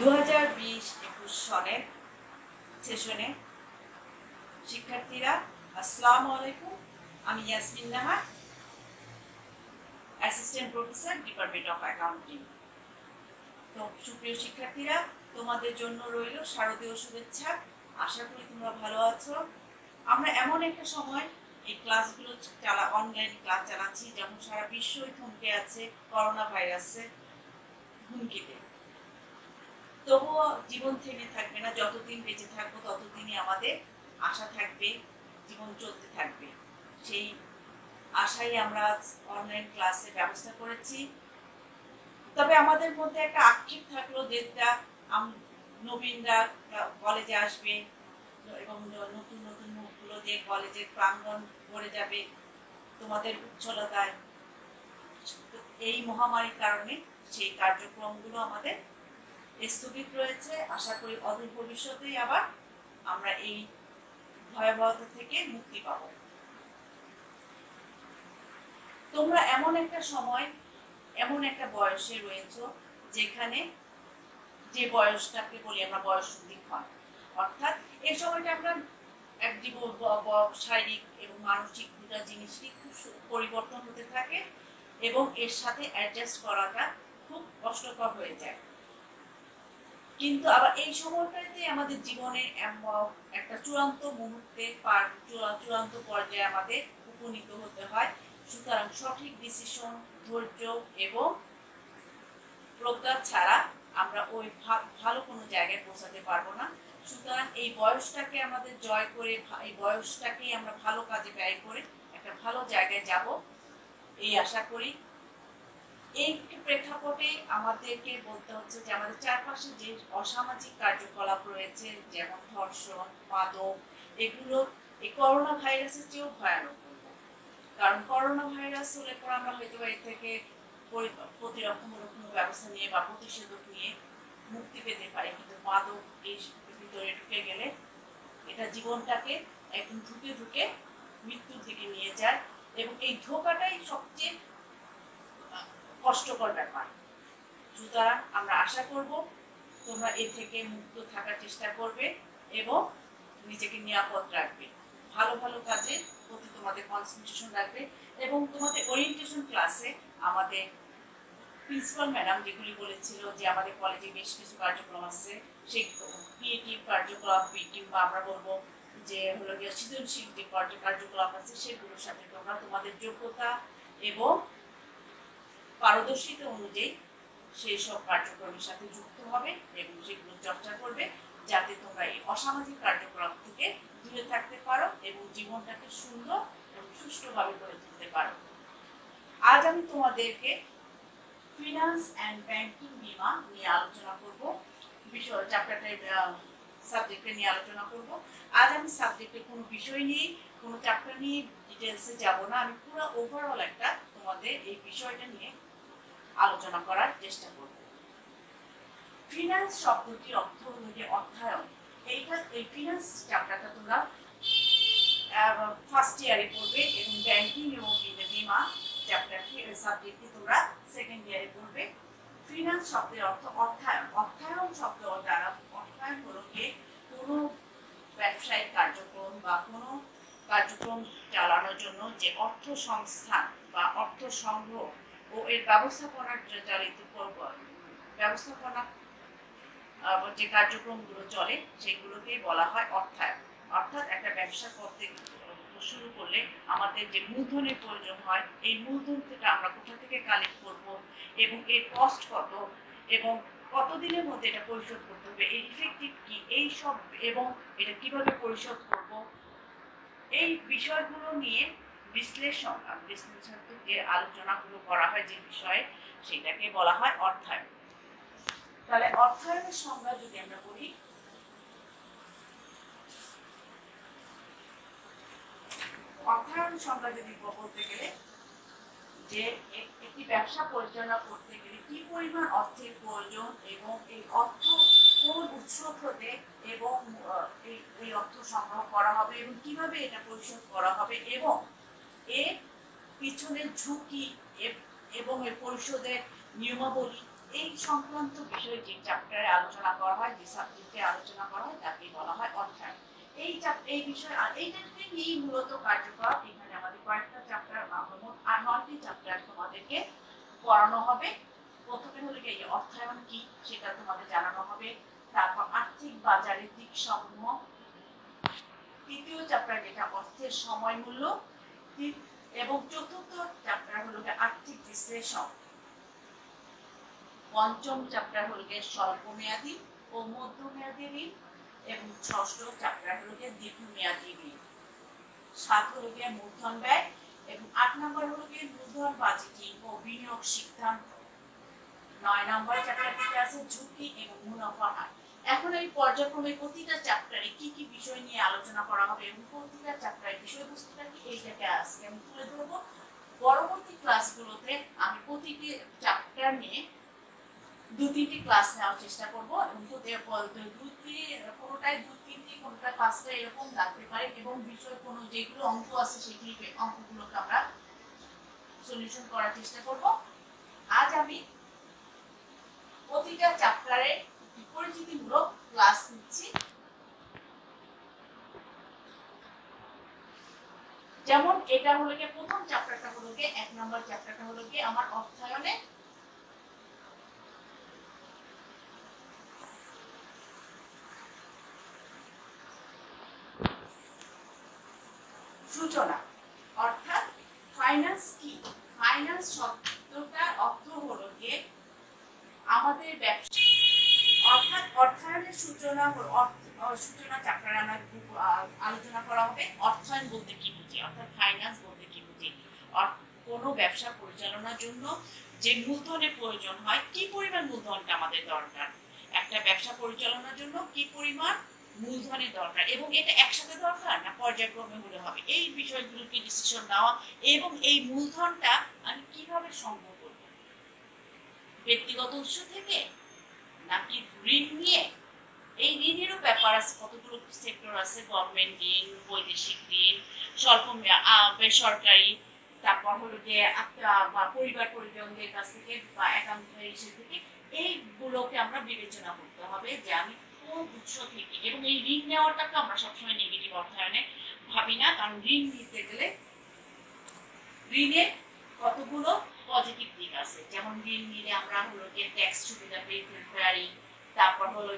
2020-21 সনের সেশনে শিক্ষার্থীরা আসসালামু আলাইকুম। আমি Yasmin Nahar, assistant professor, department of accounting. তো সুপ্রিয় শিক্ষার্থীরা, তোমাদের জন্য রইল শারদীয় শুভেচ্ছা। আশা করি তোমরা ভালো আছো। আমরা এমন একটা সময় এই ক্লাসগুলো অনলাইন ক্লাস চালাচ্ছি যেমন সারা বিশ্বই থমকে আছে করোনা ভাইরাসের হুমকিতে। তবুও জীবন থেমে থাকবে না, যতদিন বেঁচে থাকবো ততদিনই আমাদের আশা থাকবে, জীবন চলতে থাকবে। সেই আশাই আমরা অনলাইন ক্লাসের ব্যবস্থা করেছি। তবে আমাদের মধ্যে একটা আক্ষেপ থাকলো যেটা নবীনরা কলেজে আসবে এবং নতুন নতুন মুখগুলো যে কলেজের প্রাঙ্গণ ভরে যাবে তোমাদের উজ্জ্বলতায়। এই মহামারীর কারণে সেই কার্যক্রমগুলো আমাদের স্থগিত রয়েছে। আশা করি অদূর ভবিষ্যতেই আবার আমরা এই ভয়াবহতা থেকে মুক্তি পাব। তোমরা এমন একটা সময়, এমন একটা বয়সে রয়েছ যেখানে যে বয়সটাকে বলি আমরা বয়স সন্ধিক্ষণ, অর্থাৎ এই সময়টা আমরা এক জীবন শারীরিক এবং মানসিক দুটা জিনিসই খুব পরিবর্তন হতে থাকে এবং এর সাথে অ্যাডজাস্ট করাটা খুব কষ্টকর হয়ে যায়। কিন্তু আবার এই সময়টাতে আমাদের জীবনের একটা চূড়ান্ত মুহূর্তে চূড়ান্ত পর্যায়ে আমাদের উপনীত হতে হয়। সুতরাং সঠিক ডিসিশন, ধৈর্য এবং প্রজ্ঞা ছাড়া আমরা ওই ভালো কোনো জায়গায় পৌঁছাতে পারবো না। সুতরাং এই বয়সটাকে আমাদের জয় করে, এই বয়সটাকেই আমরা ভালো কাজে ব্যয় করে একটা ভালো জায়গায় যাব এই আশা করি। এই প্রেক্ষাপটে আমাদেরকে বলতে হচ্ছে যে আমাদের চারপাশে যে অসামাজিক কার্যকলাপ রয়েছে, যেমন ধর্ষণ, মাদক, এগুলো এই করোনা ভাইরাসের চেয়েও ভয়ানক। কারণ করোনা ভাইরাস হলে পর আমরা হয়তো এর থেকে প্রতিরক্ষামূলক কোনো ব্যবস্থা নিয়ে বা প্রতিষেধক নিয়ে মুক্তি পেতে পারি, কিন্তু মাদক এই ভিতরে ঢুকে গেলে এটা জীবনটাকে একদম ঢুকে ঢুকে মৃত্যুর দিকে নিয়ে যায় এবং এই ধোঁকাটাই সবচেয়ে কষ্টকর ব্যাপার। সুতরাং আমরা আশা করব তোমরা এর থেকে মুক্ত থাকার চেষ্টা করবে এবং নিজেকে নিরাপদ রাখবে, ভালো ভালো কাজের প্রতি তোমাদের কনসেন্ট্রেশন রাখবে এবং তোমাদের ওরিয়েন্টেশন ক্লাসে আমাদের প্রিন্সিপাল ম্যাডাম যেগুলি বলেছিল যে আমাদের কলেজে বেশ কিছু কার্যক্রম আছে, সেই ক্রিয়েটিভ কার্যকলাপ কিংবা আমরা বলবো যে হলো গিয়ে সৃজনশীল যে কার্যকলাপ আছে সেগুলোর সাথে তোমরা তোমাদের যোগ্যতা এবং পারদর্শিতা অনুযায়ী সেই সব কার্যক্রমের সাথে যুক্ত হবে এবং সেগুলো চর্চা করবে, যাতে তোমরা এই অসামাজিক কার্যক্রম থেকে দূরে থাকতে পারো এবং জীবনটাকে সুন্দর এবং সুষ্ঠুভাবে গড়ে তুলতে পারো। আজ আমি তোমাদেরকে ফিনান্স অ্যান্ড ব্যাংকিং বীমা নিয়ে আলোচনা করব, বিষয় চ্যাপ্টারটা সাবজেক্টে নিয়ে আলোচনা করব। আজ আমি সাবজেক্টের কোনো বিষয় নিয়ে, কোনো চ্যাপ্টার নিয়ে ডিটেলসে যাব না, আমি পুরো ওভারঅল একটা তোমাদের এই বিষয়টা নিয়ে আলোচনা করার চেষ্টা করব। ফিনান্স শব্দটির অর্থ হলো যে অর্থায়ন। এই ফিনান্স চ্যাপ্টারটা তোমরা ফার্স্ট ইয়ারে পড়বে এবং ব্যাংকিং এবং বীমা চ্যাপ্টারটি সাবজেক্টটি তোমরা সেকেন্ড ইয়ারে পড়বে। ফিনান্স শব্দের অর্থ অর্থায়ন। অর্থায়ন শব্দ দ্বারা অর্থায়ন হলো যে কোনো ব্যবসায়িক কার্যক্রম বা কোনো কার্যক্রম চালানোর জন্য যে অর্থ সংস্থান বা অর্থ সংগ্রহ ও এর ব্যবস্থাপনার ব্যবস্থাপনা যে কার্যক্রমগুলো চলে সেগুলোকে বলা হয় অর্থায়ন। অর্থাৎ একটা ব্যবসা করতে শুরু করলে আমাদের যে মূলধনের প্রয়োজন হয়, এই মূলধন থেকে আমরা কোথা থেকে কালেক্ট করব এবং এর কস্ট কত এবং কতদিনের মধ্যে এটা পরিশোধ করতে হবে, এর ইফেক্টিভ কি, এই সব এবং এটা কিভাবে পরিশোধ করব, এই বিষয়গুলো নিয়ে বিশ্লেষণ যে আলোচনাগুলো করা হয় যে বিষয়ে, সেটাকে বলা হয় অর্থায়ন। তাহলে অর্থায়নের সংজ্ঞা যদি আমরা বলি, অর্থায়ন সংজ্ঞা যদি বলতে গেলে যে একটি ব্যবসা পরিচালনা করতে গেলে কি পরিমাণ অর্থের প্রয়োজন এবং এই অর্থ কোন উৎস হতে এবং এই অর্থ সংগ্রহ করা হবে এবং কিভাবে এটা পরিশোধ করা হবে এবং এর পিছনের ঝুঁকি এবং এর পরিশোধের নিয়মাবলী, এই সংক্রান্ত বিষয়ে যে চ্যাপ্টারে আলোচনা করা হয়, যে সাবজেক্টে আলোচনা করা হয় তাকে বলা হয় অর্থায়ন। এই বিষয় আর এইটাকে নিয়েই মূলত কার্যকলাপ। এখানে আমাদের কয়েকটা চ্যাপ্টার, মোট 9টি চ্যাপ্টার তোমাদেরকে পড়ানো হবে। প্রথমে হলো এই যে অর্থায়ন কি সেটা তোমাদের জানানো হবে, তারপর আর্থিক বাজারের দিক সমূহ, তৃতীয় চ্যাপ্টার যেটা অর্থের সময় মূল্য, এবং চতুর্থ চ্যাপ্টার হলো আর্থিক বিশ্লেষণ, পঞ্চম চ্যাপ্টার হলো স্বল্পমেয়াদী ও মধ্যমেয়াদী ঋণ, এবং ষষ্ঠ চ্যাপ্টার হলো দীর্ঘমেয়াদী ঋণ, 7 হলো মূলধন ব্যয়, এবং 8 নম্বর হলো মূলধন বাজেটিং ও বিনিয়োগ সিদ্ধান্ত, 9 নম্বর চ্যাপ্টারটিতে আছে ঝুঁকি এবং মুনাফা হার। এখন এই পর্যায়ক্রমে প্রতিটা চ্যাপ্টারে কি কি বিষয় নিয়ে আলোচনা করা হবে এবং প্রতিটা চ্যাপ্টারের বিষয়বস্তুটা কি এইটাকে আজকে আমি তুলে ধরবো। পরবর্তী ক্লাসগুলোতে আমি প্রতিটি চ্যাপ্টার নিয়ে 2-3টি ক্লাস নেওয়ার চেষ্টা করবো, এবং কোনোটায় 2-3টি, কোনোটায় 5টা এরকম লাগতে পারে, এবং বিষয় কোনো যেগুলো অঙ্ক আছে সেগুলি অঙ্কগুলোকে আমরা সলিউশন করার চেষ্টা করব। আজ আমি প্রতিটা চ্যাপ্টারে পরিচিতিমূলক ক্লাস নিচ্ছি। যেমন এটা হলো প্রথম চ্যাপ্টারটা হলো 1 নম্বর চ্যাপ্টারটা হলো আমার অর্থায়নে সূচনা, অর্থাৎ ফাইন্যান্স কি। ফাইন্যান্স শব্দটার অর্থ হলো আমাদের ব্যবসা, অর্থাৎ অর্থায়নের সূচনা চ্যাপ্টারে আমরা আলোচনা করা হবে অর্থায়ন বলতে কি বুঝি, অর্থাৎ ফাইন্যান্স বলতে কি বুঝি। কোনো ব্যবসা পরিচালনার জন্য যে মূলধনের প্রয়োজন হয়, কি পরিমাণ মূলধনটা আমাদের দরকার, একটা ব্যবসা পরিচালনার জন্য কি পরিমাণ মূলধনের দরকার, এবং এটা একসাথে দরকার না পর্যায়ক্রমে হলে হবে, এই বিষয়গুলোকে ডিসিশন নেওয়া, এবং এই মূলধনটা আমি কিভাবে সংগ্রহ করব, ব্যক্তিগত উৎস থেকে নাকি ঋণ নিয়ে। এই ঋণেরও ব্যাপার আছে, কতগুলো সেক্টর আছে, গভর্নমেন্ট ঋণ, বৈদেশিক ঋণ, স্বল্প বেসরকারি, তারপর হলো পরিবার পরিজনদের কাছ থেকে বা একাউন্ট থেকে, এইগুলোকে আমরা বিবেচনা করতে হবে যে আমি কোন উৎস থেকে। এবং এই ঋণ নেওয়াটাকে আমরা সবসময় নেগেটিভ অর্থায়নে ভাবি না, কারণ ঋণ নিতে গেলে ঋণের কতগুলো পজিটিভ দিক আছে। যেমন ঋণ নিলে আমরা হলো ট্যাক্স সুবিধা পেতে পারি, তারপর হলো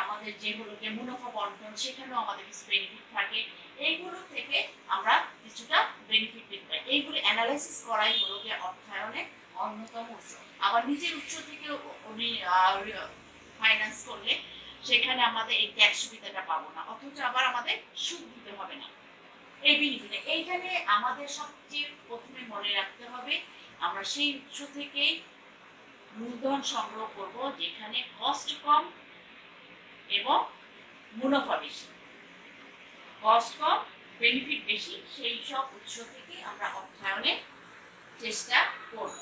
আমাদের যে হলো মুনাফা বন্টন, সেখানেও আমাদের কিছু বেনিফিট থাকে, এইগুলো থেকে আমরা কিছুটা বেনিফিট পেতে পারি। এইগুলো অ্যানালাইসিস করাই হলো অর্থায়নের অন্যতম উৎস। আবার নিজের উৎস থেকে উনি ফাইন্যান্স করলে সেখানে আমাদের এই ট্যাক্স সুবিধাটা পাবো না, অথচ আবার আমাদের সুদ দিতে হবে না এই বেনিফিটে। এইখানে আমাদের সবচেয়ে প্রথমে মনে রাখতে হবে আমরা সেই উৎস থেকেই মূলধন সংগ্রহ করব যেখানে কস্ট কম এবং মুনাফা বেশি। কস্ট কম, বেনিফিট বেশি, সেই সব উৎস থেকে আমরা অর্থায়নের চেষ্টা করব।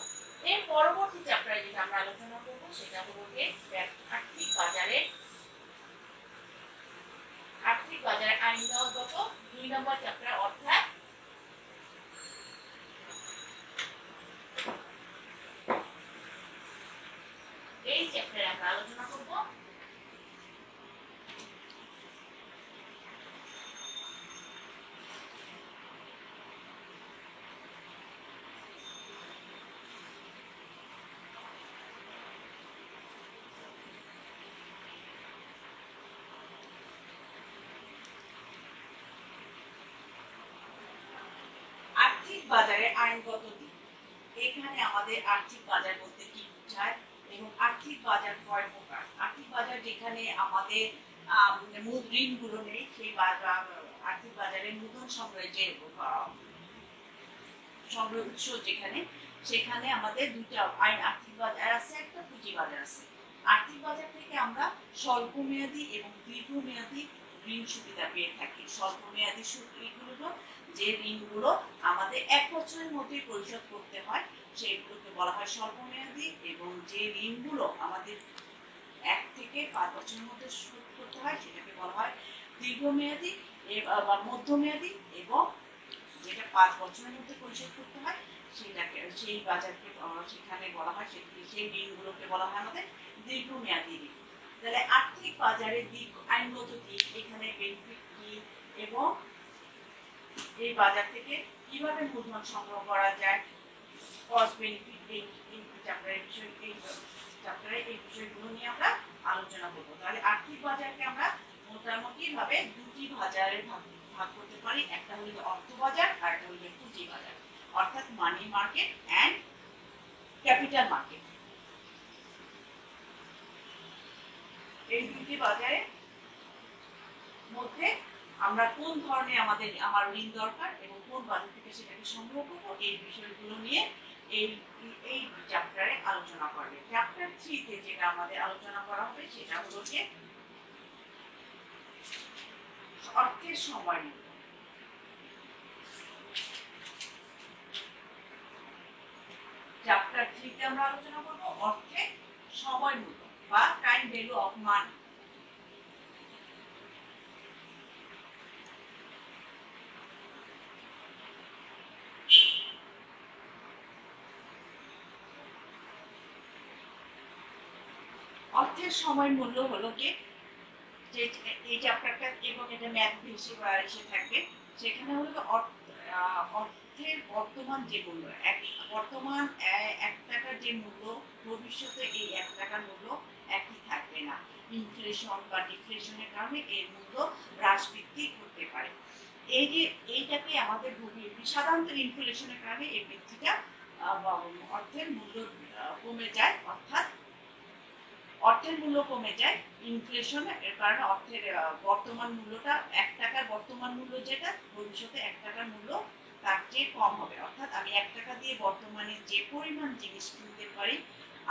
এর পরবর্তী চ্যাপ্টারে যেটা আমরা আলোচনা করব সেটা হলো আর্থিক বাজারে আইনগত 2 নম্বর চ্যাপ্টার, অর্থাৎ এই চ্যাপ্টারে আমরা আলোচনা করব আর্থিক বাজারের আইনগত দিক। এখানে আমাদের আর্থিক বাজার বলতে কি বোঝায় এবং আর্থিক বাজার কয় প্রকার। আর্থিক বাজার যেখানে আমাদের মূল ঋণগুলো নেই, সেই আর্থিক বাজারে মূলধন সংগ্রহের যে সংগ্রহ উৎস যেখানে, সেখানে আমাদের দুইটা আর্থিক বাজার আছে, একটা পুঁজি বাজার আছে। আর্থিক বাজার থেকে আমরা স্বল্পমেয়াদী এবং দীর্ঘমেয়াদী ঋণ সুবিধা পেয়ে থাকি। স্বল্পমেয়াদী ঋণগুলো যে ঋণগুলো আমাদের 1 বছরের মধ্যে পরিশোধ করতে হয় সেগুলোকে বলা হয় স্বল্পমেয়াদী, এবং যে ঋণগুলো আমাদের 1 থেকে 5 বছরের মধ্যে শোধ করতে হয় সেটাকে বলা হয় দীর্ঘমেয়াদী বা মধ্যমেয়াদী, এবং যেটা 5 বছরের মধ্যে পরিশোধ করতে হয় সেই বাজারকে সেখানে বলা হয়, সেই ঋণগুলোকে বলা হয় আমাদের দীর্ঘমেয়াদী ঋণ। তাহলে আর্থিক বাজারের দিক, আইনগত দিক, এখানে বেনিফিট কি এবং এই বাজার থেকে কিভাবে মূলধন সংগ্রহ করা যায়, কস্ট বেনিফিট, এই চ্যাপ্টারে এই বিষয়গুলো নিয়ে আমরা আলোচনা করব। তাহলে আর্থিক বাজারকে আমরা মোটামুটি ভাবে দুটি বাজারে ভাগ করতে পারি, একটা হলো অর্থ বাজার আর একটা হলো পুঁজি বাজার, অর্থাৎ money market and capital market. এই দুটি বাজারের মধ্যে আমরা কোন ধরনের আমার ঋণ দরকার এবং কোন বাজার থেকে সেটাকে সংগ্রহ করবো, এই বিষয়গুলো নিয়ে এই চ্যাপ্টারে আলোচনা করবে। চ্যাপ্টার 3 তে যেটা আমাদের আলোচনা করা হবে সেটা হলো যে অর্থের সময় মূল্য। চ্যাপ্টার 3 তে আমরা আলোচনা করব অর্থের সময় মূল্য বা টাইম ভ্যালু অফ মানি। অর্থের সময় মূল্য হলো কি, যে এই চ্যাপ্টারটা এবং এটা ম্যাথ হিসেবে এসে থাকবে, সেখানে হলো অর্থের বর্তমান যে মূল্য, বর্তমান 1 টাকার যে মূল্য ভবিষ্যতে এই 1 টাকার মূল্য একই থাকবে না। ইনফ্লেশন বা ডিফ্লেশনের কারণে এর মূল্য হ্রাস বৃদ্ধি করতে পারে। এই যে এইটাকে আমাদের সাধারণত ইনফ্লেশনের কারণে এই বৃদ্ধিটা অর্থের মূল্য কমে যায়, অর্থাৎ অর্থের মূল্য কমে যায় ইনফ্লেশন এর কারণে। অর্থের বর্তমান মূল্যটা 1 টাকার বর্তমান মূল্য যেটা ভবিষ্যতে 1 টাকার মূল্য তার চেয়ে কম হবে, অর্থাৎ আমি 1 টাকা দিয়ে বর্তমানে যে পরিমাণ জিনিস কিনতে পারি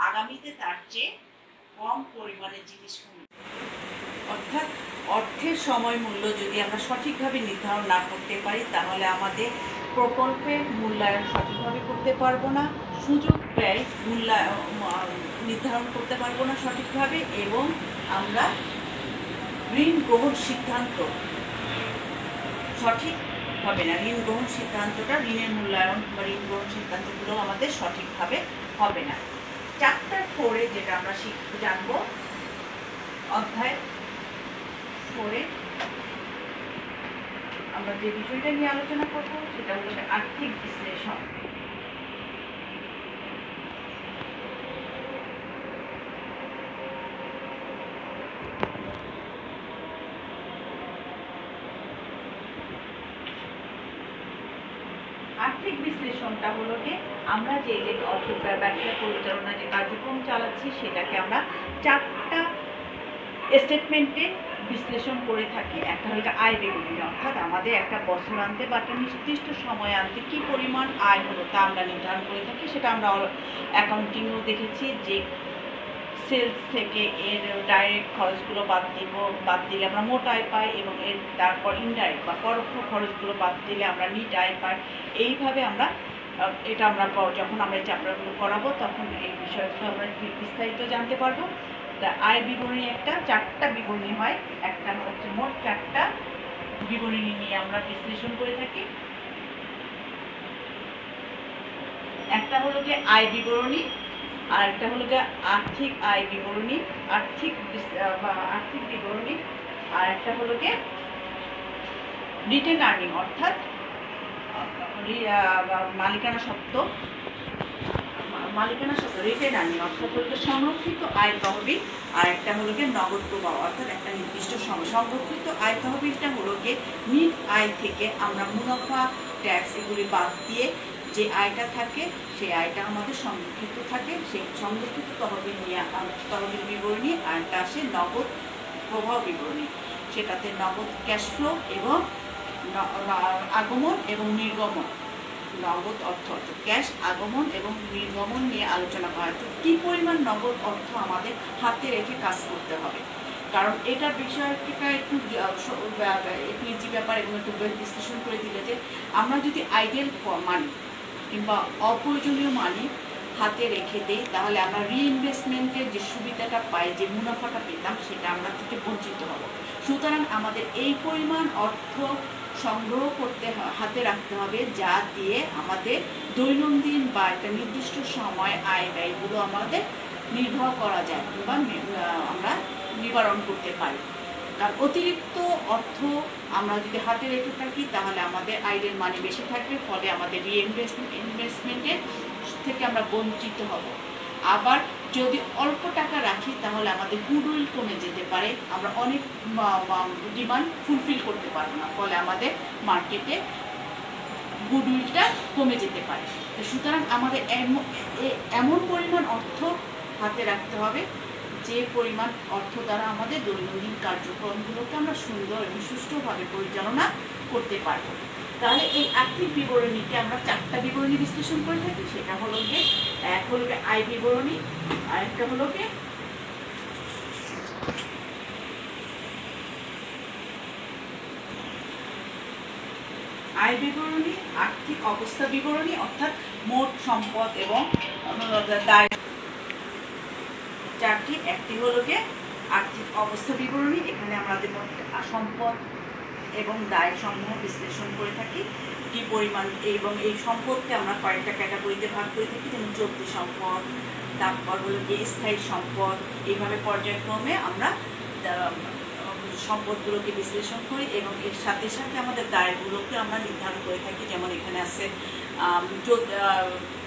আগামীতে তার চেয়ে কম পরিমাণে জিনিস কিনব। অর্থাৎ অর্থের সময় মূল্য যদি আমরা সঠিকভাবে নির্ধারণ না করতে পারি তাহলে আমাদের প্রকল্পের মূল্যায়ন সঠিকভাবে করতে পারবো না, সুযোগ ব্যয় নির্ধারণ করতে পারবো না সঠিকভাবে, এবং আমরা ঋণ গ্রহণ সিদ্ধান্ত সঠিক হবে না। ঋণ গ্রহণ সিদ্ধান্তটা, ঋণের মূল্যায়ন বা ঋণ গ্রহণ সিদ্ধান্তগুলো আমাদের সঠিকভাবে হবে না। চ্যাপ্টার 4 এ যেটা আমরা জানবো, অধ্যায় 4 এ আমরা যে বিষয়টা নিয়ে আলোচনা করব সেটা হলো আর্থিক বিশ্লেষণ। আর্থিক বিশ্লেষণটা হলো যে আমরা যে অর্থ ব্যবসা পরিচালনা যে কার্যক্রম চালাচ্ছি সেটাকে আমরা 4টা স্টেটমেন্টে বিশ্লেষণ করে থাকি। একটা হলো আয় বিবরণী, অর্থাৎ আমাদের একটা বছরান্তে বা একটা নির্দিষ্ট সময়ান্তে কি পরিমাণ আয় হলো তা আমরা নির্ধারণ করে থাকি। সেটা আমরা অ্যাকাউন্টিংও দেখেছি যে সেলস থেকে এর ডাইরেক্ট খরচগুলো বাদ দিলে আমরা মোট আয় পাই, এবং এর তারপর ইনডাইরেক্ট বা পরোক্ষ খরচগুলো বাদ দিলে আমরা নিট আয় পাই। এইভাবে আমরা যখন আমরা এই চ্যাপ্টারগুলো করাবো তখন এই বিষয়গুলো আমরা বিস্তারিত জানতে পারবো। আয় বিবরণী 4টা বিবরণী হয়, একটা হচ্ছে মোট 4টা বিবরণী নিয়ে আমরা বিশ্লেষণ করে থাকি। একটা হলো যে আয় বিবরণী, আর একটা হলো যে আর্থিক আয় বিবরণী, আর্থিক বিবরণী, আর একটা হলো যে রিটেন আর্নিং, অর্থাৎ মালিকানা সত্ত্ব রিটেন আর্নিং, অর্থাৎ হলো সংরক্ষিত আয় তহবিল, আর একটা হলো গিয়ে নগদ প্রবাহ, অর্থাৎ একটা নির্দিষ্ট সময়। সংরক্ষিত আয় তহবিলটা হলো গিয়ে নিট আয় থেকে আমরা মুনাফা, ট্যাক্স এগুলি বাদ দিয়ে যে আয়টা থাকে সেই আয়টা আমাদের সংরক্ষিত থাকে। সেই সংরক্ষিত তহবিল নিয়ে তহবিল বিবরণী, আর একটা আসে নগদ প্রবাহ বিবরণী, সেটাতে নগদ ক্যাশ ফ্লো এবং আগমন এবং নির্গমন, নগদ অর্থ ক্যাশ আগমন এবং নির্গমন নিয়ে আলোচনা করা হয়। কী পরিমাণ নগদ অর্থ আমাদের হাতে রেখে কাজ করতে হবে, কারণ এটা বিষয়টা একটু ইজি ব্যাপার এবং একটু বিশ্লেষণ করে দিলে যে আমরা যদি আইডিয়াল মানি কিংবা অপ্রয়োজনীয় মানি হাতে রেখে দেই তাহলে আমরা রিইনভেস্টমেন্টের যে সুবিধাটা পাই, যে মুনাফাটা পেতাম, সেটা আমরা থেকে বঞ্চিত হব। সুতরাং আমাদের এই পরিমাণ অর্থ সংগ্রহ করতে হাতে রাখতে হবে, যা দিয়ে আমাদের দৈনন্দিন বা একটা নির্দিষ্ট সময় আয় ব্যয়গুলো আমাদের নির্বাহ করা যায় বা আমরা নিবারণ করতে পারি। কারণ অতিরিক্ত অর্থ আমরা যদি হাতে রেখে থাকি তাহলে আমাদের আয়ের মানে বেশি থাকবে, ফলে আমাদের ইনভেস্টমেন্টের থেকে আমরা বঞ্চিত হব। আবার যদি অল্প টাকা রাখি তাহলে আমাদের গুডউইল কমে যেতে পারে, আমরা অনেক ডিমান্ড ফুলফিল করতে পারবো না, ফলে আমাদের মার্কেটে গুডউইলটা কমে যেতে পারে। সুতরাং আমাদের এমন পরিমাণ অর্থ হাতে রাখতে হবে যে পরিমাণ অর্থ দ্বারা আমাদের দৈনন্দিন কার্যক্রমগুলোকে আমরা সুন্দর এবং সুষ্ঠুভাবে পরিচালনা করতে পারবো। তাহলে এই আর্থিক বিবরণীকে আমরা 4টা বিবরণী বিশ্লেষণ করে থাকি। সেটা হলো যে এক হলো আয় বিবরণী, আরেকটা হলো আয় বিবরণী, আর্থিক অবস্থা বিবরণী অর্থাৎ মোট সম্পদ এবং দায়। চারটি, একটি হলো যে আর্থিক অবস্থা বিবরণী, এখানে আমাদের সম্পদ এবং দায় সমূহ বিশ্লেষণ করে থাকি কি পরিমাণ, এবং এই সম্পদকে আমরা কয়েকটা ক্যাটাগরিতে ভাগ করে থাকি, যেমন চলতি সম্পদ, তারপর হলো যে স্থায়ী সম্পদ। এইভাবে পর্যায়ক্রমে আমরা সম্পদগুলোকে বিশ্লেষণ করি এবং এর সাথে সাথে আমাদের দায়গুলোকে আমরা নির্ধারণ করে থাকি। যেমন এখানে আছে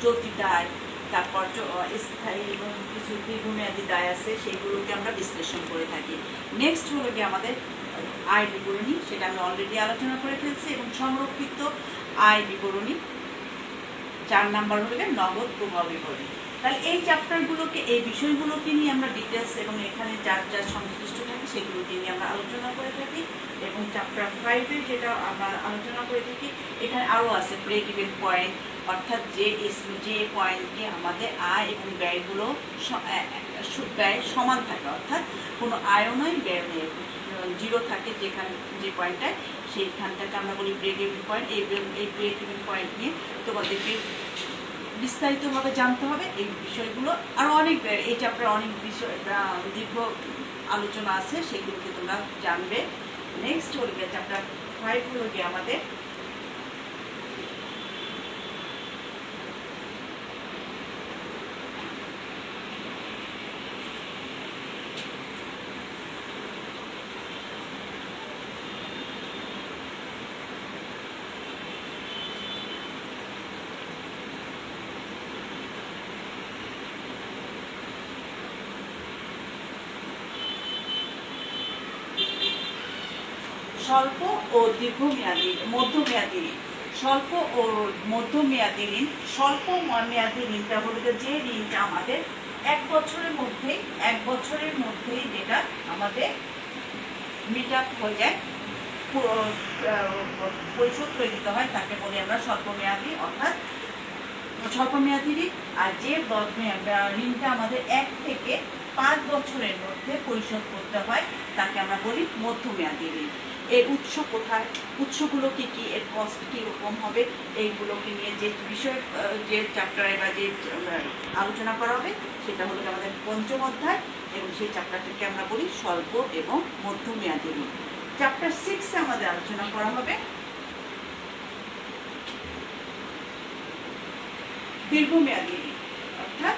চলতি দায়, তারপর স্থায়ী এবং কিছু দীর্ঘমেয়াদী দায় আছে, সেইগুলোকে আমরা বিশ্লেষণ করে থাকি। নেক্সট হলো গিয়ে আমাদের আয় বিবরণী, সেটা আমি অলরেডি আলোচনা করে ফেলছি, এবং সংরক্ষিত আয় বিবরণী। 4 নাম্বার হলো নগদ প্রবাহ বিবরণী। তাহলে এই চ্যাপ্টারগুলোকে, এই বিষয়গুলোকে নিয়ে আমরা ডিটেলস এবং এখানে যার যার সংশ্লিষ্ট থাকে সেগুলোকে নিয়ে আমরা আলোচনা করে থাকি। এবং চ্যাপ্টার 5-এ যেটা আমরা আলোচনা করে থাকি, এখানে আরও আছে ব্রেক ইভেন পয়েন্ট, অর্থাৎ যে পয়েন্টে আমাদের আয় এবং ব্যয়গুলো ব্যয় সমান থাকে, অর্থাৎ কোনো আয়ও নয় ব্যয় নেই, জিরো থাকে, যেখানে যে পয়েন্টটায়, সেইখানটাকে আমরা বলি ব্রেক ইভেন পয়েন্ট। এই ব্রেক ইভেন পয়েন্ট নিয়ে তোমাদেরকে বিস্তারিতভাবে জানতে হবে। এই বিষয়গুলো আরও অনেক, এই চ্যাপ্টারে অনেক বিষয় দীর্ঘ আলোচনা আছে, সেগুলোকে তোমরা জানবে। নেক্সট হল গিয়ে চ্যাপ্টার 5 হলো গিয়ে আমাদের স্বল্প ও দীর্ঘমেয়াদী মধ্যমেয়াদী ঋণ। স্বল্প ও মধ্যমেয়াদী ঋণ। স্বল্প মেয়াদী ঋণটা হলো যে ঋণটা আমাদের 1 বছরের মধ্যেই যেটা আমাদের মিট আপ হয়ে যায়, পরিশোধ করে দিতে হয়, তাকে বলি আমরা স্বল্প মেয়াদী, অর্থাৎ স্বল্প মেয়াদী ঋণ। আর যে ঋণটা আমাদের 1 থেকে 5 বছরের মধ্যে পরিশোধ করতে হয় তাকে আমরা বলি মধ্যমেয়াদী ঋণ। এর উৎস কোথায়, উৎসগুলো কি কি, এর কস্ট কীরকম হবে, এইগুলোকে নিয়ে যে বিষয়, যে চ্যাপ্টারে বা যে আলোচনা করা হবে সেটা হলো আমাদের 5ম অধ্যায়, এবং সেই চ্যাপ্টারটাকে আমরা বলি স্বল্প এবং মধ্যমেয়াদী ঋণ। চ্যাপ্টার 6-এ আমাদের আলোচনা করা হবে দীর্ঘমেয়াদী ঋণ, অর্থাৎ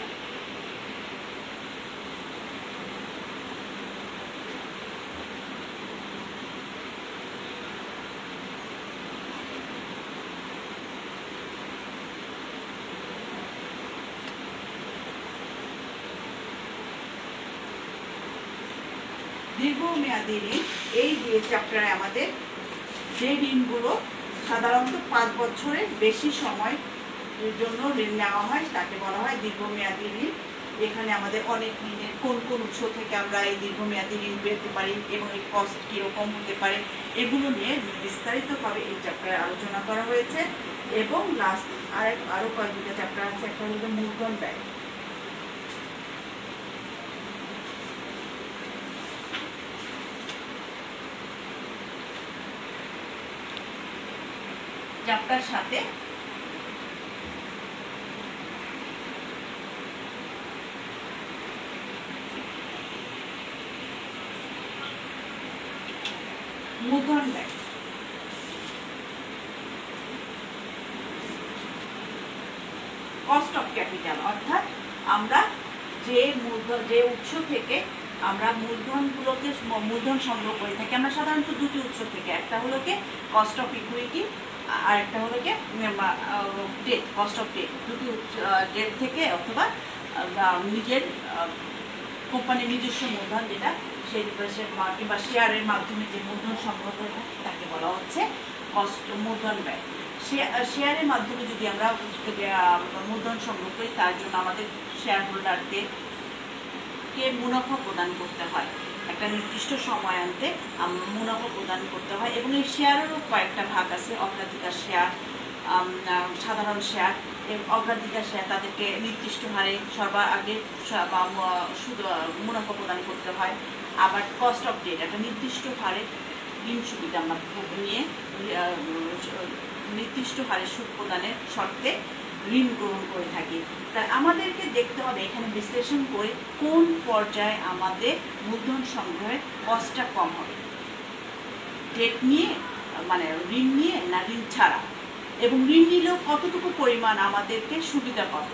দীর্ঘমেয়াদী ঋণ। এই চ্যাপ্টারে আমাদের যে ঋণগুলো সাধারণত 5 বছরের বেশি সময় জন্য ঋণ নেওয়া হয় তাকে বলা হয় দীর্ঘমেয়াদী ঋণ। এখানে আমাদের অনেক ঋণের কোন কোন উৎস থেকে আমরা এই দীর্ঘমেয়াদী ঋণ পেতে পারি এবং এই কস্ট কীরকম হতে পারে, এগুলো নিয়ে বিস্তারিতভাবে এই চ্যাপ্টারে আলোচনা করা হয়েছে। এবং লাস্ট আরও কয়েকটা চ্যাপ্টার আছে, একটা হলো মূলধন ব্যয়। চ্যাপ্টার সাথে মূলধন ব্যয়। যে উৎস থেকে আমরা মূলধন সংগ্রহ করে থাকি। আমরা সাধারণত দুটি উৎস থেকে, একটা হলো কি কস্ট অফ ইকুইটি আর একটা হলো কি ডেট, কস্ট অফ ডেট। দুটি ডেট থেকে অথবা নিজের কোম্পানির নিজস্ব মূলধন যেটা সেই কিংবা শেয়ারের মাধ্যমে যে মূলধন সংগ্রহ করে থাকি তাকে বলা হচ্ছে মূলধন ব্যয়। শেয়ারের মাধ্যমে যদি আমরা মূলধন সংগ্রহ করি তার জন্য আমাদের শেয়ার হোল্ডারদেরকে মুনাফা প্রদান করতে হয়, একটা নির্দিষ্ট সময়ান্তে মুনাফা প্রদান করতে হয়। এবং এই শেয়ারেরও কয়েকটা ভাগ আছে, অগ্রাধিকার শেয়ার, সাধারণ শেয়ার। অগ্রাধিকার শেয়ার তাদেরকে নির্দিষ্ট হারে সবার আগে মুনাফা প্রদান করতে হয়। আবার কস্ট অফ ডেট একটা নির্দিষ্ট হারে ঋণ সুবিধা আমরা নিয়ে নির্দিষ্ট হারে সুদ প্রদানের শর্তে ঋণ গ্রহণ করে থাকি। তাই আমাদেরকে দেখতে হবে এখানে বিশ্লেষণ করে কোন পর্যায়ে আমাদের মূলধন সংগ্রহের কস্টটা কম হবে, ডেট নিয়ে মানে ঋণ নিয়ে না ঋণ ছাড়া, এবং ঋণ নিলেও কতটুকু পরিমাণ আমাদেরকে সুবিধা পাবো।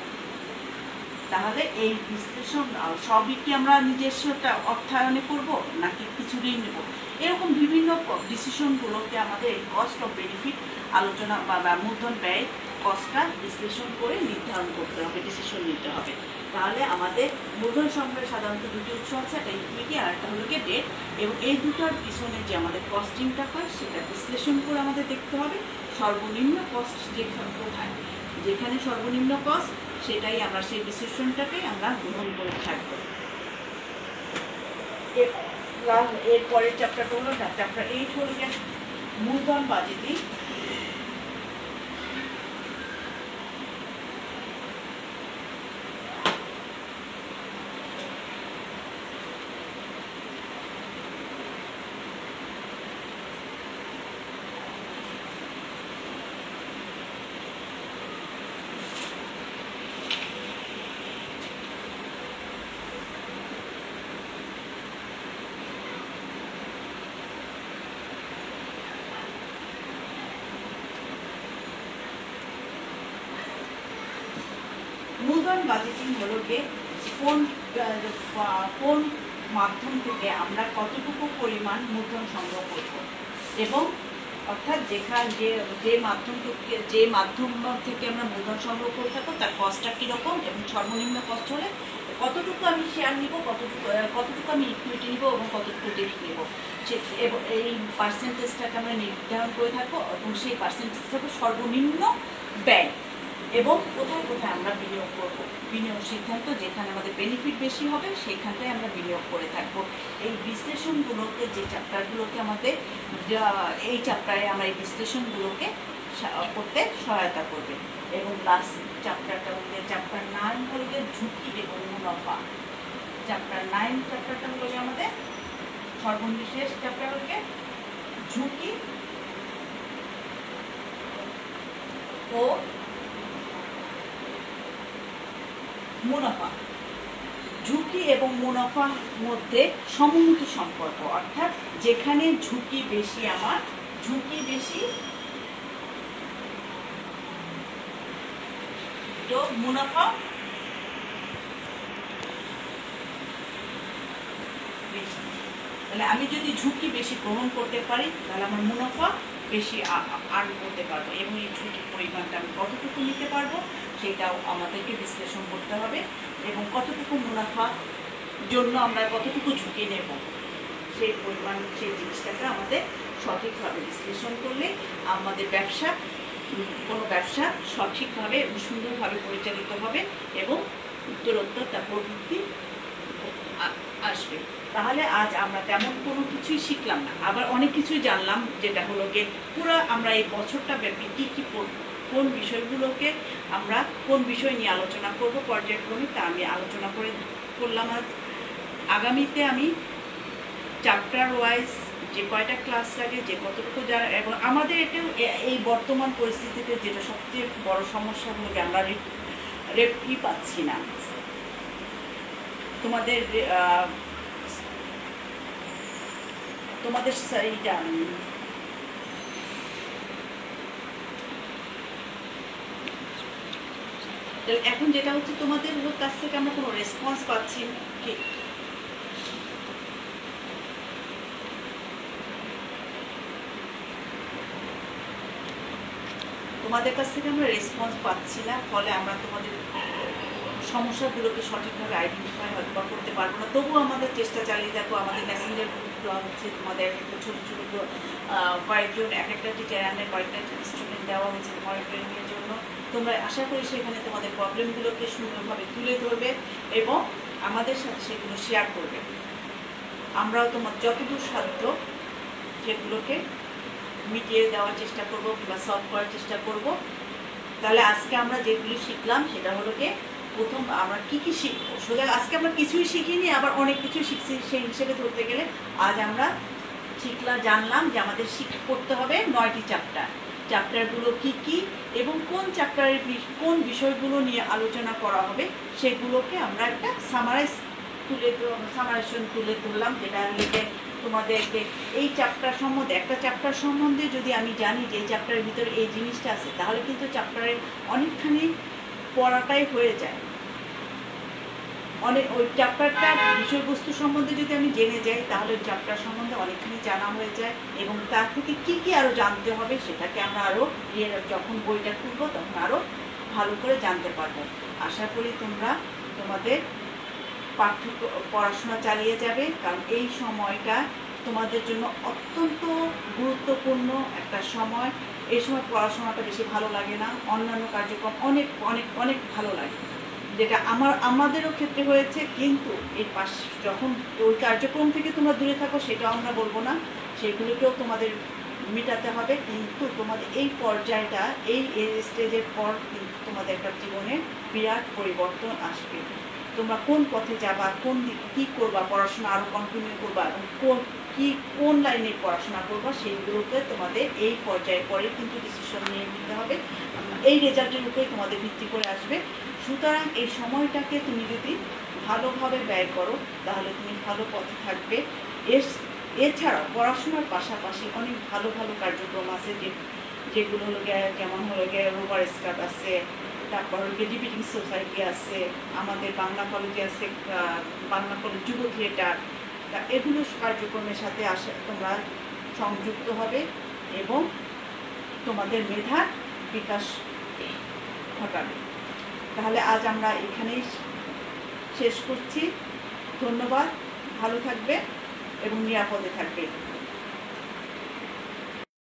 তাহলে এই বিশ্লেষণ সবই কি আমরা নিজস্বটা অর্থায়নে করব নাকি কিছু ঋণ নেব, এরকম বিভিন্ন ডিসিশনগুলোকে আমাদের কস্ট অফ বেনিফিট আলোচনা বা মূলধন ব্যয় কস্টটা বিশ্লেষণ করে নির্ধারণ করতে হবে, ডিসিশন নিতে হবে। তাহলে আমাদের মূলধন সংগ্রহের সাধারণত দুটি উৎস আছে, একটা ইকুইটি আর একটা হলো গিয়ে ডেট। এবং এই দুটোর পিছনে যে আমাদের কস্টিংটা হয় সেটা বিশ্লেষণ করে আমাদের দেখতে হবে সর্বনিম্ন কস্ট যেখানে সর্বনিম্ন কস্ট সেটাই আমরা সেই বিশ্লেষণটাকেই আমরা গ্রহণ করে থাকবো। এর পরের চ্যাপ্টারটা হলো চ্যাপ্টার 8 হলো গিয়ে মূলধন বাজেটিং। মূলধন বাজেটিং হলো গিয়ে কোন মাধ্যম থেকে আমরা কতটুকু পরিমাণ মূলধন সংগ্রহ করব, এবং অর্থাৎ যে মাধ্যম থেকে আমরা মূলধন সংগ্রহ করে থাকবো তার কস্টটা কীরকম, এবং সর্বনিম্ন কস্ট হলে কতটুকু আমি শেয়ার নিব, কতটুকু আমি ইকুইটি নিব এবং কতটুকু ডেট নিব, এবং এই পার্সেন্টেজটাকে আমরা নির্ধারণ করে থাকবো। এবং সেই পার্সেন্টেজ থাকবে সর্বনিম্ন ব্যয়, এবং কোথায় কোথায় আমরা বিনিয়োগ করব, বিনিয়োগ সিদ্ধান্ত যেখানে আমাদের বেনিফিট বেশি হবে সেইখানটায় আমরা বিনিয়োগ করে থাকবো। এই বিশ্লেষণগুলোকে যে চ্যাপ্টারগুলোকে আমাদের এই চ্যাপ্টারে আমরা এই বিশ্লেষণগুলোকে করতে সহায়তা করবে। এবং লাস্ট চ্যাপ্টারটা হচ্ছে চ্যাপ্টার 9 হলো ঝুঁকি এবং মুনাফা। চ্যাপ্টার 9 চ্যাপ্টারটা হলো আমাদের সর্বশেষ চ্যাপ্টার হলো ঝুঁকি ও মুনাফা। ঝুঁকি এবং মুনাফার মধ্যে সমমুখী সম্পর্ক, অর্থাৎ যেখানে ঝুঁকি বেশি তো মুনাফা বেশি। তাহলে আমি যদি ঝুঁকি বেশি গ্রহণ করতে পারি তাহলে আমার মুনাফা বেশি আর্ন করতে পারবো, এবং এই ঝুঁকির পরিমাণটা আমি কতটুকু নিতে পারবো সেটাও আমাদেরকে বিশ্লেষণ করতে হবে। এবং কতটুকু মুনাফা জন্য আমরা কতটুকু ঝুঁকি নেব সেই পরিমাণ, সেই জিনিসটাকে আমাদের সঠিকভাবে বিশ্লেষণ করলে আমাদের কোনো ব্যবসা সঠিকভাবে এবং সুন্দরভাবে পরিচালিত হবে এবং উত্তরোত্তর তার প্রবৃদ্ধি আসবে। তাহলে আজ আমরা তেমন কোনো কিছুই শিখলাম না, আবার অনেক কিছুই জানলাম, যেটা হলো গিয়ে পুরো আমরা এই বছরটা ব্যাপী কী কী কোন বিষয়গুলোকে আমরা কোন বিষয় নিয়ে আলোচনা করব পর্যায়ক্রমে তা আমি আলোচনা করলাম আজ। আগামীতে আমি চ্যাপ্টার ওয়াইজ যে কয়টা ক্লাস লাগে, যে কতটুকু যারা, এবং আমাদের এটাও এই বর্তমান পরিস্থিতিতে যেটা সবচেয়ে বড় সমস্যা হলো আমরা রেফারি পাচ্ছি না। তোমাদের এইটা এখন যেটা হচ্ছে তোমাদের কাছ থেকে আমরা কোনো রেসপন্স পাচ্ছি না, ঠিক তোমাদের কাছ থেকে আমরা রেসপন্স পাচ্ছি না, ফলে আমরা তোমাদের সমস্যাগুলোকে সঠিকভাবে আইডেন্টিফাই হয়তো বা করতে পারবো না। তবুও আমাদের চেষ্টা চালিয়ে দেখো। আমাদের মেসেঞ্জার গ্রুপগুলো হচ্ছে তোমাদের ছোটো ছোটো কয়েকজন এক একটা টিচার কয়েকটা স্টুডেন্ট দেওয়া হয়েছে মনিটরিংয়ের জন্য। তোমরা আশা করি সেখানে তোমাদের প্রবলেমগুলোকে সুন্দরভাবে তুলে ধরবে এবং আমাদের সাথে সেগুলো শেয়ার করবে। আমরাও তোমার যতদূর সাধ্য সেগুলোকে মিটিয়ে দেওয়ার চেষ্টা করব কিংবা সলভ করার চেষ্টা করব। তাহলে আজকে আমরা যেগুলি শিখলাম সেটা হলো কি, প্রথম আমরা কী কী শিখবো। সোজা আজকে আমরা কিছুই শিখিনি, আবার অনেক কিছু শিখছি। সেই হিসেবে ধরতে গেলে আজ আমরা জানলাম যে আমাদের পড়তে হবে 9টি চ্যাপ্টার। চ্যাপ্টারগুলো কী কী এবং কোন চ্যাপ্টারের কোন বিষয়গুলো নিয়ে আলোচনা করা হবে সেগুলোকে আমরা একটা সামারাইজেশন তুলে ধরলাম, যেটা লিখে তোমাদেরকে এই চ্যাপ্টার সম্বন্ধে, একটা চ্যাপ্টার সম্বন্ধে যদি আমি জানি যে এই চ্যাপ্টারের ভিতরে এই জিনিসটা আছে, তাহলে কিন্তু চ্যাপ্টারের অনেকখানি পড়াটাই হয়ে যায়। ওই চ্যাপ্টারটার বিষয়বস্তু সম্বন্ধে যদি আমি জেনে যাই, তাহলে ওই চ্যাপ্টার সম্বন্ধে অনেকখানি জানা হয়ে যায় এবং তার থেকে কী কী আরও জানতে হবে সেটাকে আমরা আরও যখন বইটা খুলবো তখন আরও ভালো করে জানতে পারবো। আশা করি তোমরা তোমাদের পড়াশোনা চালিয়ে যাবে, কারণ এই সময়টা তোমাদের জন্য অত্যন্ত গুরুত্বপূর্ণ একটা সময়। এই সময় পড়াশোনাটা বেশি ভালো লাগে না, অন্যান্য কার্যক্রম অনেক অনেক অনেক ভালো লাগে, যেটা আমাদেরও ক্ষেত্রে হয়েছে। কিন্তু এর যখন ওই কার্যক্রম থেকে তোমরা দূরে থাকো সেটাও আমরা বলবো না, সেগুলোকেও তোমাদের মেটাতে হবে। কিন্তু তোমাদের এই পর্যায়টা, এই স্টেজের পর কিন্তু তোমাদের একটা জীবনে বিরাট পরিবর্তন আসবে। তোমরা কোন পথে যাবা, কী করবা, পড়াশোনা আরও কন্টিনিউ করবা এবং কোন লাইনে পড়াশোনা করবা, সেইগুলোকে তোমাদের এই পর্যায়ে পরে কিন্তু ডিসিশন নিয়ে নিতে হবে। এই রেজাল্টের উপরে তোমাদের ভিত্তি করে আসবে। সুতরাং এই সময়টাকে তুমি যদি ভালোভাবে ব্যয় করো তাহলে তুমি ভালো পথে থাকবে। এছাড়াও পড়াশোনার পাশাপাশি অনেক ভালো ভালো কার্যক্রম আছে, যেগুলো হলো গিয়ে, যেমন হলো গিয়ে রোভার স্কাউট আছে, তারপর হলো গিয়ে ডিবেটিং সোসাইটি আছে, আমাদের বাংলা কলেজে আছে বাংলা কলেজ যুব থিয়েটার। এগুলো কার্যক্রমের সাথে তোমরা সংযুক্ত হবে এবং তোমাদের মেধার বিকাশ ঘটাবে। তাহলে আজ আমরা এখানেই শেষ করছি। ধন্যবাদ, ভালো থাকবে এবং নিরাপদে থাকবে।